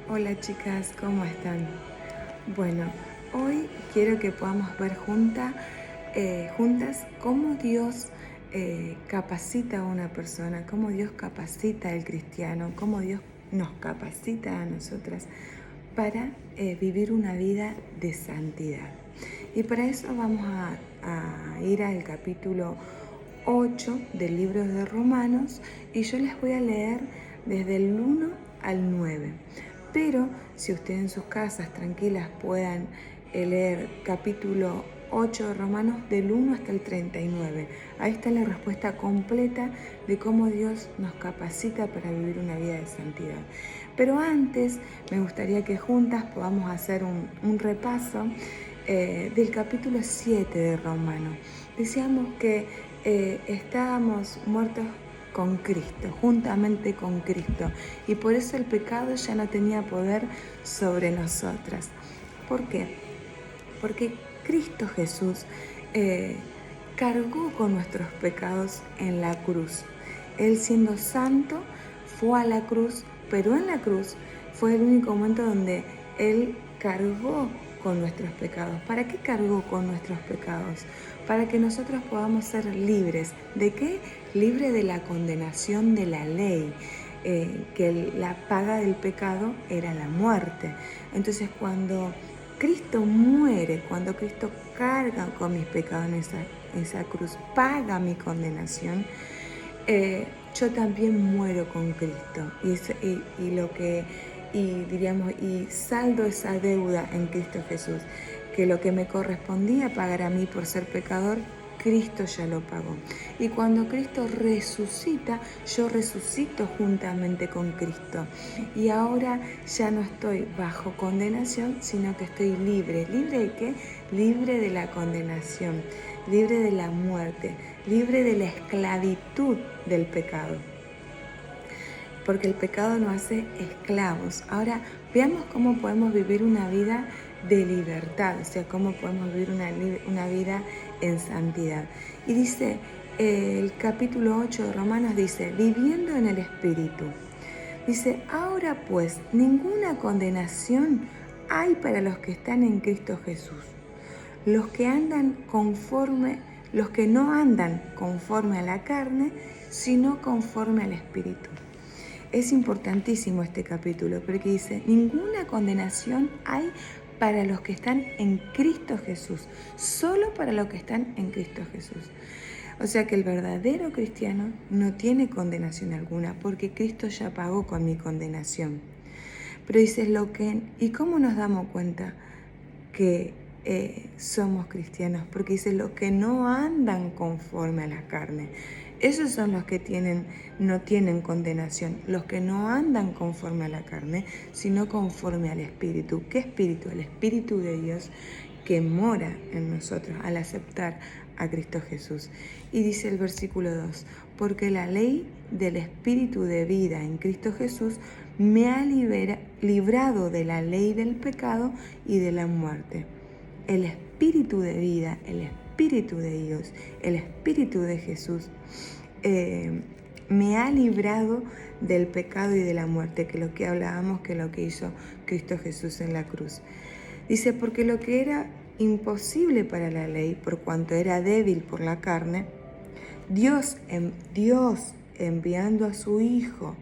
Hola chicas, ¿cómo están? Bueno, hoy quiero que podamos ver juntas cómo Dios capacita a una persona, cómo Dios capacita al cristiano, cómo Dios nos capacita a nosotras para vivir una vida de santidad. Y para eso vamos a ir al capítulo 8 del libro de Romanos y yo les voy a leer desde el 1 al 9. Pero si ustedes en sus casas tranquilas puedan leer capítulo 8 de Romanos del 1 hasta el 39. Ahí está la respuesta completa de cómo Dios nos capacita para vivir una vida de santidad. Pero antes me gustaría que juntas podamos hacer un repaso del capítulo 7 de Romanos. Decíamos que estábamos muertos con Cristo, juntamente con Cristo, y por eso el pecado ya no tenía poder sobre nosotras. ¿Por qué? Porque Cristo Jesús cargó con nuestros pecados en la cruz. Él, siendo santo, fue a la cruz, pero en la cruz fue el único momento donde Él cargó con nuestros pecados. ¿Para qué cargó con nuestros pecados? Para que nosotros podamos ser libres. ¿De qué? Libre de la condenación de la ley. Que la paga del pecado era la muerte. Entonces cuando Cristo muere, cuando Cristo carga con mis pecados en esa cruz, paga mi condenación, yo también muero con Cristo y saldo esa deuda en Cristo Jesús, que lo que me correspondía pagar a mí por ser pecador, Cristo ya lo pagó. Y cuando Cristo resucita, yo resucito juntamente con Cristo. Y ahora ya no estoy bajo condenación, sino que estoy libre. ¿Libre de qué? Libre de la condenación, libre de la muerte, libre de la esclavitud del pecado. Porque el pecado nos hace esclavos. Ahora veamos cómo podemos vivir una vida de libertad, o sea, cómo podemos vivir una vida en santidad. Y dice, el capítulo 8 de Romanos dice, viviendo en el Espíritu. Dice, ahora pues, ninguna condenación hay para los que están en Cristo Jesús. Los que no andan conforme a la carne, sino conforme al Espíritu. Es importantísimo este capítulo porque dice, ninguna condenación hay para los que están en Cristo Jesús, solo para los que están en Cristo Jesús. O sea que el verdadero cristiano no tiene condenación alguna porque Cristo ya pagó con mi condenación. Pero dice ¿y cómo nos damos cuenta que somos cristianos? Porque dice los que no andan conforme a la carne. Esos son los que no tienen condenación, los que no andan conforme a la carne, sino conforme al Espíritu. ¿Qué Espíritu? El Espíritu de Dios que mora en nosotros al aceptar a Cristo Jesús. Y dice el versículo 2, porque la ley del Espíritu de vida en Cristo Jesús me ha librado de la ley del pecado y de la muerte. El Espíritu de vida, el Espíritu de Dios, el Espíritu de Jesús me ha librado del pecado y de la muerte, que lo que hablábamos, que lo que hizo Cristo Jesús en la cruz. Dice, porque lo que era imposible para la ley, por cuanto era débil por la carne, Dios enviando a su Hijo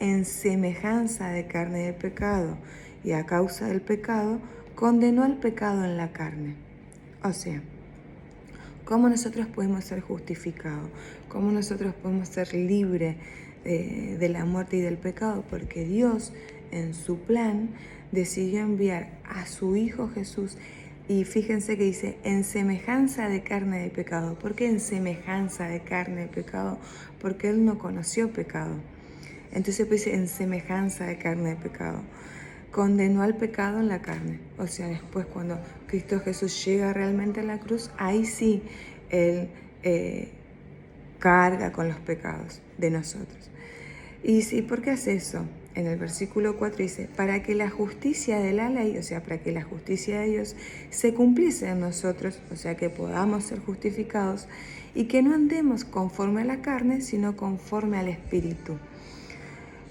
en semejanza de carne de pecado y a causa del pecado, condenó al pecado en la carne. O sea, ¿cómo nosotros podemos ser justificados? ¿Cómo nosotros podemos ser libres de la muerte y del pecado? Porque Dios, en su plan, decidió enviar a su Hijo Jesús. Y fíjense que dice, en semejanza de carne de pecado. ¿Por qué en semejanza de carne de pecado? Porque Él no conoció pecado. Entonces pues dice, en semejanza de carne de pecado. Condenó al pecado en la carne. O sea, después cuando Cristo Jesús llega realmente a la cruz, ahí sí Él carga con los pecados de nosotros. Y sí, ¿por qué hace eso? En el versículo 4 dice, para que la justicia de la ley, o sea, para que la justicia de Dios se cumpliese en nosotros, o sea, que podamos ser justificados y que no andemos conforme a la carne, sino conforme al Espíritu.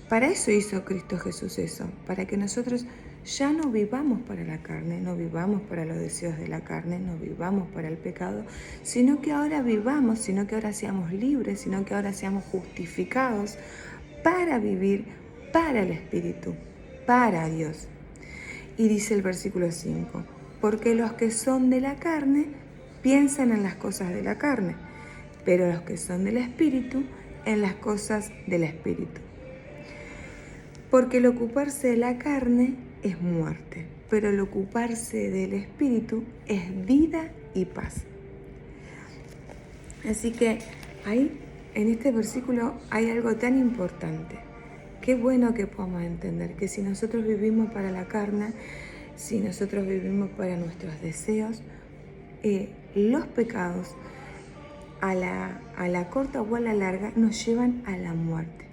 Para eso hizo Cristo Jesús eso, para que nosotros ya no vivamos para la carne, no vivamos para los deseos de la carne, no vivamos para el pecado, sino que ahora vivamos, sino que ahora seamos libres, sino que ahora seamos justificados para vivir para el Espíritu, para Dios. Y dice el versículo 5, porque los que son de la carne piensan en las cosas de la carne, pero los que son del Espíritu en las cosas del Espíritu. Porque el ocuparse de la carne es muerte, pero el ocuparse del Espíritu es vida y paz. Así que ahí, en este versículo, hay algo tan importante. Qué bueno que podamos entender que si nosotros vivimos para la carne, si nosotros vivimos para nuestros deseos, los pecados a la corta o a la larga nos llevan a la muerte.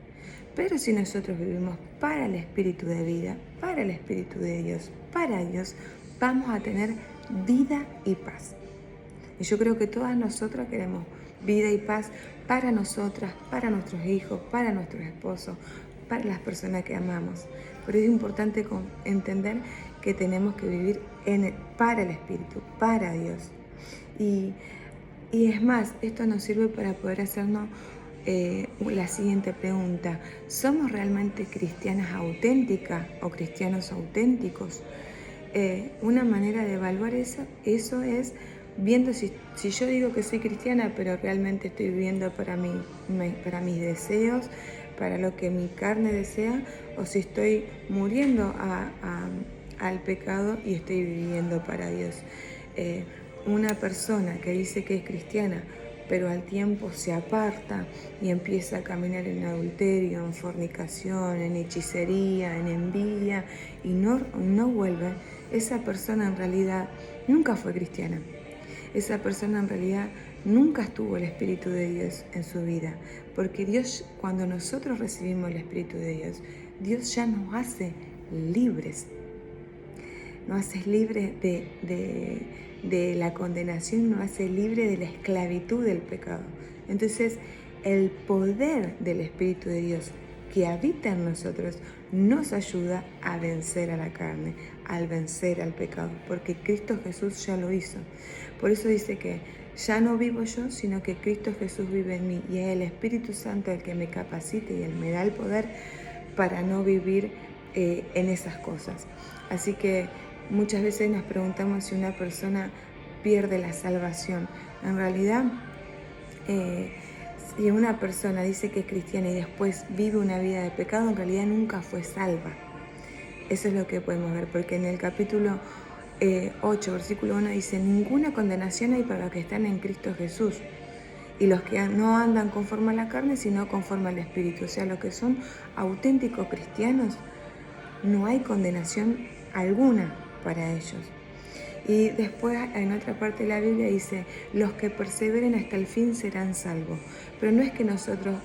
Pero si nosotros vivimos para el Espíritu de vida, para el Espíritu de Dios, para Dios, vamos a tener vida y paz. Y yo creo que todas nosotras queremos vida y paz para nosotras, para nuestros hijos, para nuestros esposos, para las personas que amamos. Pero es importante entender que tenemos que vivir para el Espíritu, para Dios. Y es más, esto nos sirve para poder hacernos la siguiente pregunta. ¿Somos realmente cristianas auténticas o cristianos auténticos? Una manera de evaluar eso es viendo si yo digo que soy cristiana, pero realmente estoy viviendo para mis deseos, para lo que mi carne desea, o si estoy muriendo al pecado y estoy viviendo para Dios. Una persona que dice que es cristiana, pero al tiempo se aparta y empieza a caminar en adulterio, en fornicación, en hechicería, en envidia y no vuelve, esa persona en realidad nunca fue cristiana. Esa persona en realidad nunca estuvo el Espíritu de Dios en su vida, porque Dios, cuando nosotros recibimos el Espíritu de Dios, Dios ya nos hace libres. Nos hace libres de la condenación, nos hace libre de la esclavitud del pecado. Entonces, el poder del Espíritu de Dios que habita en nosotros nos ayuda a vencer a la carne, al vencer al pecado, porque Cristo Jesús ya lo hizo. Por eso dice que ya no vivo yo, sino que Cristo Jesús vive en mí, y es el Espíritu Santo el que me capacita y él me da el poder para no vivir en esas cosas. Así que muchas veces nos preguntamos si una persona pierde la salvación. En realidad, si una persona dice que es cristiana y después vive una vida de pecado, en realidad nunca fue salva. Eso es lo que podemos ver, porque en el capítulo 8, versículo 1 dice: ninguna condenación hay para los que están en Cristo Jesús, y los que no andan conforme a la carne, sino conforme al Espíritu. O sea, los que son auténticos cristianos, no hay condenación alguna para ellos. Y después en otra parte de la Biblia dice: los que perseveren hasta el fin serán salvos. Pero no es que nosotros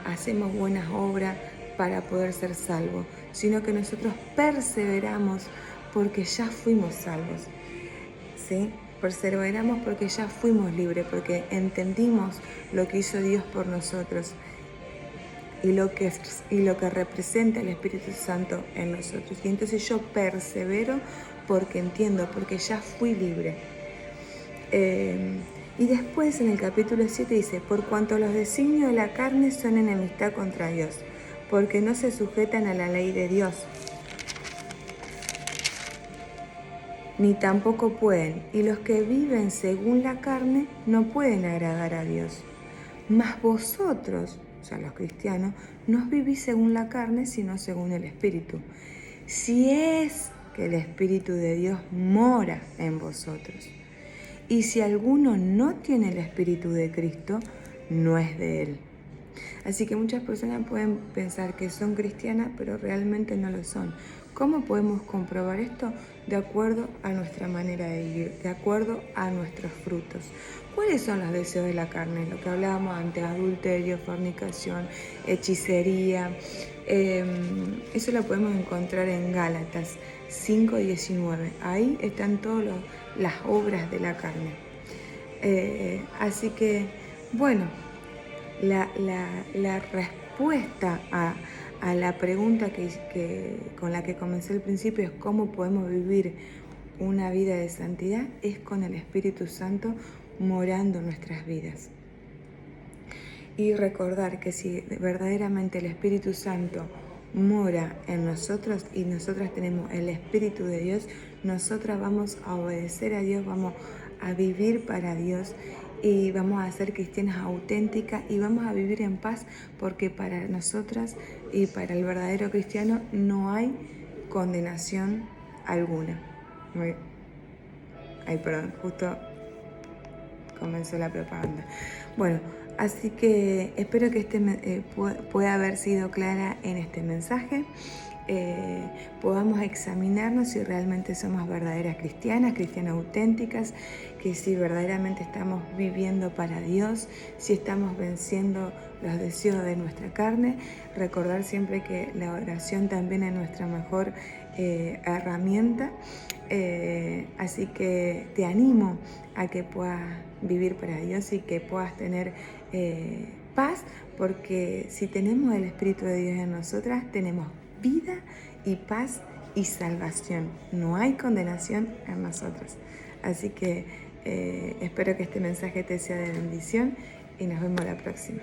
hacemos buenas obras para poder ser salvos, sino que nosotros perseveramos porque ya fuimos salvos, ¿sí? Perseveramos porque ya fuimos libres, porque entendimos lo que hizo Dios por nosotros y lo que representa el Espíritu Santo en nosotros. Y entonces yo persevero porque entiendo, porque ya fui libre. Y después en el capítulo 7 dice: por cuanto los designios de la carne son enemistad contra Dios, porque no se sujetan a la ley de Dios, ni tampoco pueden, y los que viven según la carne no pueden agradar a Dios. Mas vosotros, o sea, los cristianos, no vivís según la carne, sino según el Espíritu. Si es que el Espíritu de Dios mora en vosotros. Y si alguno no tiene el Espíritu de Cristo, no es de él. Así que muchas personas pueden pensar que son cristianas, pero realmente no lo son. ¿Cómo podemos comprobar esto? De acuerdo a nuestra manera de vivir, de acuerdo a nuestros frutos. ¿Cuáles son los deseos de la carne? Lo que hablábamos antes: adulterio, fornicación, hechicería. Eso lo podemos encontrar en Gálatas 5:19. Ahí están todas las obras de la carne. Así que, bueno, la respuesta a la pregunta con la que comencé al principio, es cómo podemos vivir una vida de santidad, es con el Espíritu Santo morando en nuestras vidas. Y recordar que si verdaderamente el Espíritu Santo mora en nosotros y nosotras tenemos el Espíritu de Dios, nosotras vamos a obedecer a Dios, vamos a vivir para Dios y vamos a ser cristianas auténticas y vamos a vivir en paz, porque para nosotras y para el verdadero cristiano no hay condenación alguna. Ay, perdón, justo comenzó la propaganda. Bueno, así que espero que pueda haber sido clara en este mensaje. Podamos examinarnos si realmente somos verdaderas cristianas, cristianas auténticas, que si verdaderamente estamos viviendo para Dios, si estamos venciendo los deseos de nuestra carne. Recordar siempre que la oración también es nuestra mejor herramienta. Así que te animo a que puedas vivir para Dios y que puedas tener paz, porque si tenemos el Espíritu de Dios en nosotras, tenemos vida y paz y salvación. No hay condenación en nosotras. Así que espero que este mensaje te sea de bendición y nos vemos la próxima.